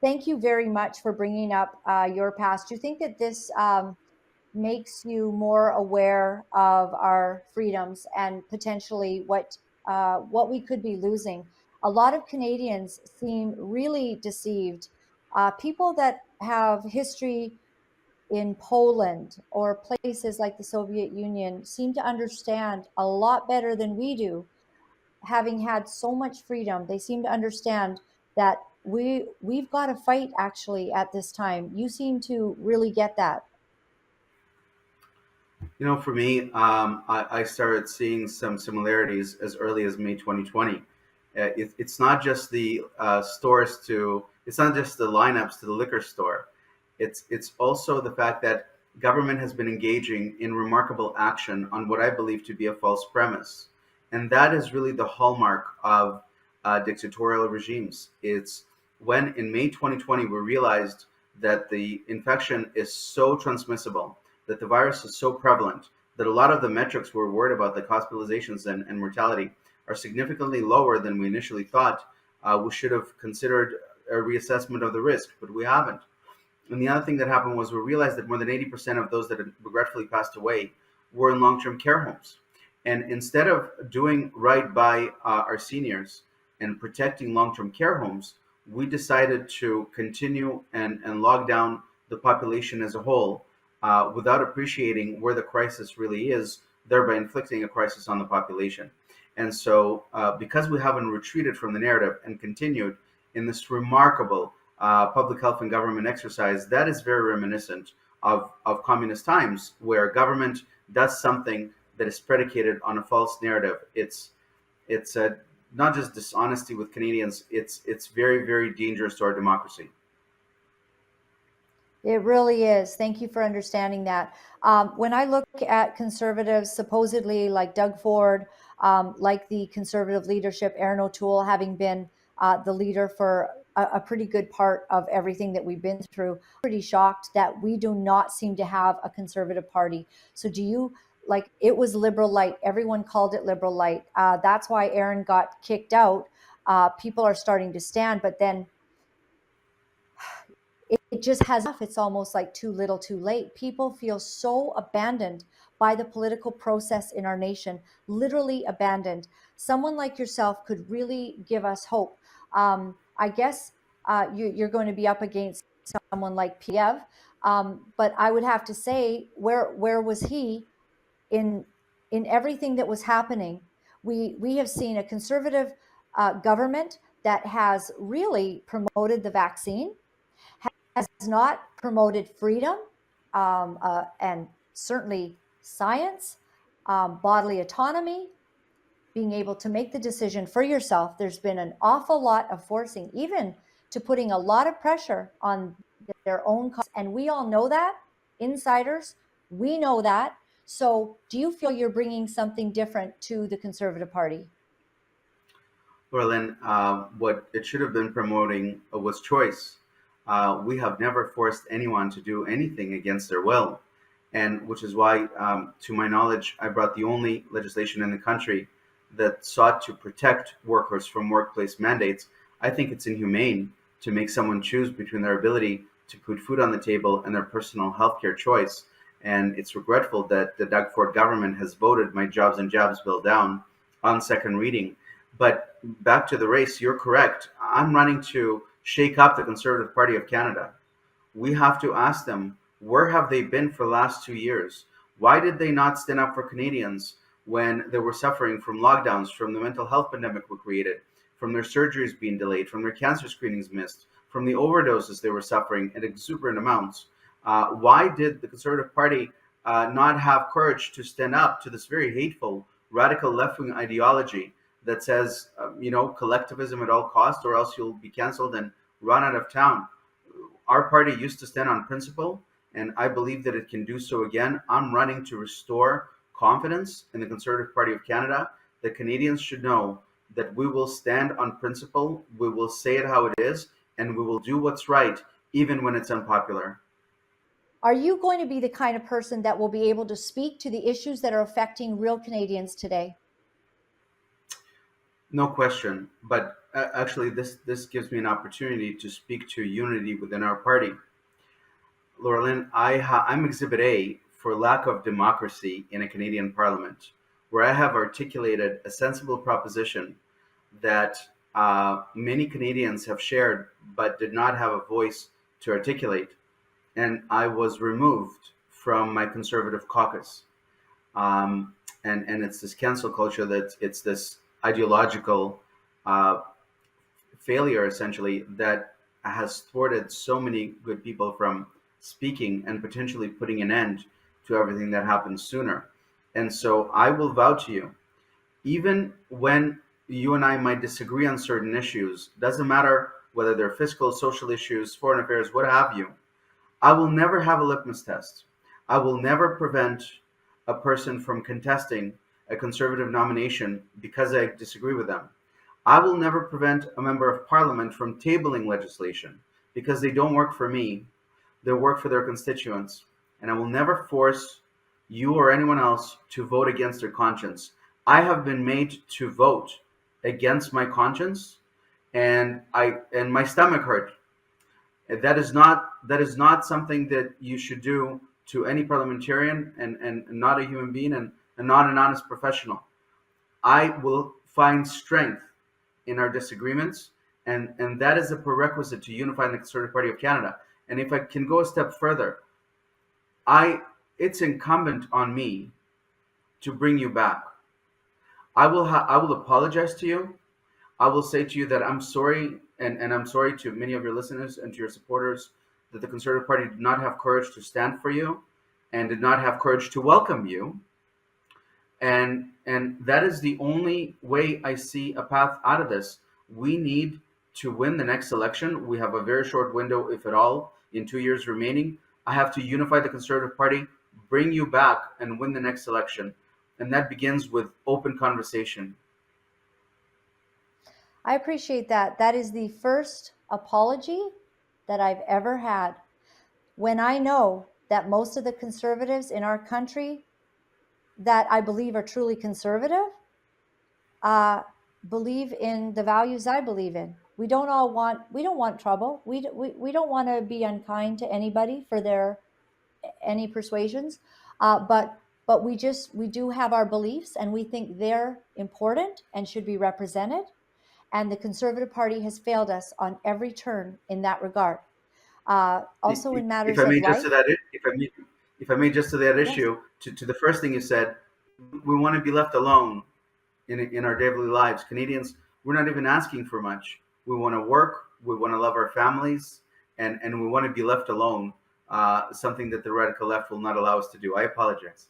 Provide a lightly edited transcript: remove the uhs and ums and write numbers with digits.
thank you very much for bringing up your past. Do you think that this makes you more aware of our freedoms and potentially what we could be losing? A lot of Canadians seem really deceived. People that have history in Poland or places like the Soviet Union seem to understand a lot better than we do, having had so much freedom. They seem to understand that we've got to fight actually at this time. You seem to really get that. For me, I started seeing some similarities as early as May 2020. It's not just the it's not just the lineups to the liquor store. It's also the fact that government has been engaging in remarkable action on what I believe to be a false premise, and that is really the hallmark of dictatorial regimes. It's when in May 2020 we realized that the infection is so transmissible, that the virus is so prevalent, that a lot of the metrics we're worried about, like hospitalizations and mortality, are significantly lower than we initially thought. We should have considered a reassessment of the risk, but we haven't. And the other thing that happened was we realized that more than 80% of those that had regretfully passed away were in long-term care homes. And instead of doing right by our seniors and protecting long-term care homes, we decided to continue and log down the population as a whole without appreciating where the crisis really is, thereby inflicting a crisis on the population. And so, because we haven't retreated from the narrative and continued in this remarkable public health and government exercise, that is very reminiscent of communist times, where government does something that is predicated on a false narrative. It's not just dishonesty with Canadians. It's very, very dangerous to our democracy. It really is. Thank you for understanding that. When I look at conservatives, supposedly like Doug Ford, like the conservative leadership, Aaron O'Toole, having been the leader for a pretty good part of everything that we've been through, pretty shocked that we do not seem to have a conservative party. So, do you like it was liberal light? Everyone called it liberal light. That's why Aaron got kicked out. People are starting to stand, but then it just has enough. It's almost like too little too late. People feel so abandoned by the political process in our nation, literally abandoned. Someone like yourself could really give us hope. I guess you're going to be up against someone like Piev, but I would have to say, where was he in everything that was happening? We have seen a conservative government that has really promoted the vaccine, has not promoted freedom, and certainly science, bodily autonomy, being able to make the decision for yourself. There's been an awful lot of forcing, even to putting a lot of pressure on their own cause. And we all know that, insiders, we know that. So do you feel you're bringing something different to the Conservative Party? Laura-Lynn, what it should have been promoting was choice. We have never forced anyone to do anything against their will, and which is why, to my knowledge, I brought the only legislation in the country that sought to protect workers from workplace mandates. I think it's inhumane to make someone choose between their ability to put food on the table and their personal healthcare choice. And it's regretful that the Doug Ford government has voted my Jobs and Jobs bill down on second reading. But back to the race, you're correct. I'm running to shake up the Conservative Party of Canada. We have to ask them, where have they been for the last 2 years? Why did they not stand up for Canadians when they were suffering from lockdowns, from the mental health pandemic we created, from their surgeries being delayed, from their cancer screenings missed, from the overdoses they were suffering at exuberant amounts? Why did the Conservative Party not have courage to stand up to this very hateful, radical left wing ideology that says, collectivism at all costs, or else you'll be canceled and run out of town? Our party used to stand on principle, and I believe that it can do so again. I'm running to restore confidence in the Conservative Party of Canada. The Canadians should know that we will stand on principle, we will say it how it is, and we will do what's right, even when it's unpopular. Are you going to be the kind of person that will be able to speak to the issues that are affecting real Canadians today? No question. But actually, this gives me an opportunity to speak to unity within our party. Laura-Lynn, I'm Exhibit A for lack of democracy in a Canadian Parliament, where I have articulated a sensible proposition that many Canadians have shared but did not have a voice to articulate. And I was removed from my Conservative caucus. And it's this cancel culture, that it's this ideological uh, failure, essentially, that has thwarted so many good people from speaking and potentially putting an end to everything that happens sooner. And so I will vow to you, even when you and I might disagree on certain issues, doesn't matter whether they're fiscal, social issues, foreign affairs, what have you, I will never have a litmus test. I will never prevent a person from contesting a Conservative nomination because I disagree with them. I will never prevent a member of parliament from tabling legislation because they don't work for me, they work for their constituents. And I will never force you or anyone else to vote against their conscience. I have been made to vote against my conscience, and my stomach hurt. That is not something that you should do to any parliamentarian, and not a human being, and not an honest professional. I will find strength in our disagreements, and that is a prerequisite to unifying the Conservative Party of Canada. And if I can go a step further, I it's incumbent on me to bring you back. I will apologize to you. I will say to you that I'm sorry, and I'm sorry to many of your listeners and to your supporters, that the Conservative Party did not have courage to stand for you and did not have courage to welcome you. And that is the only way I see a path out of this. We need to win the next election. We have a very short window, if at all, in 2 years remaining. I have to unify the Conservative Party, bring you back, and win the next election. And that begins with open conversation. I appreciate that. That is the first apology that I've ever had. When I know that most of the conservatives in our country that I believe are truly conservative believe in the values I believe in. We don't want trouble. We don't want to be unkind to anybody for their any persuasions. But we do have our beliefs, and we think they're important and should be represented. And the Conservative Party has failed us on every turn in that regard. Also in If matters I of may just life. to that, if I may just to that Yes. issue, to the first thing you said, we want to be left alone in our daily lives. Canadians, we're not even asking for much. We want to work, we want to love our families, and we want to be left alone. Something that the radical left will not allow us to do. I apologize.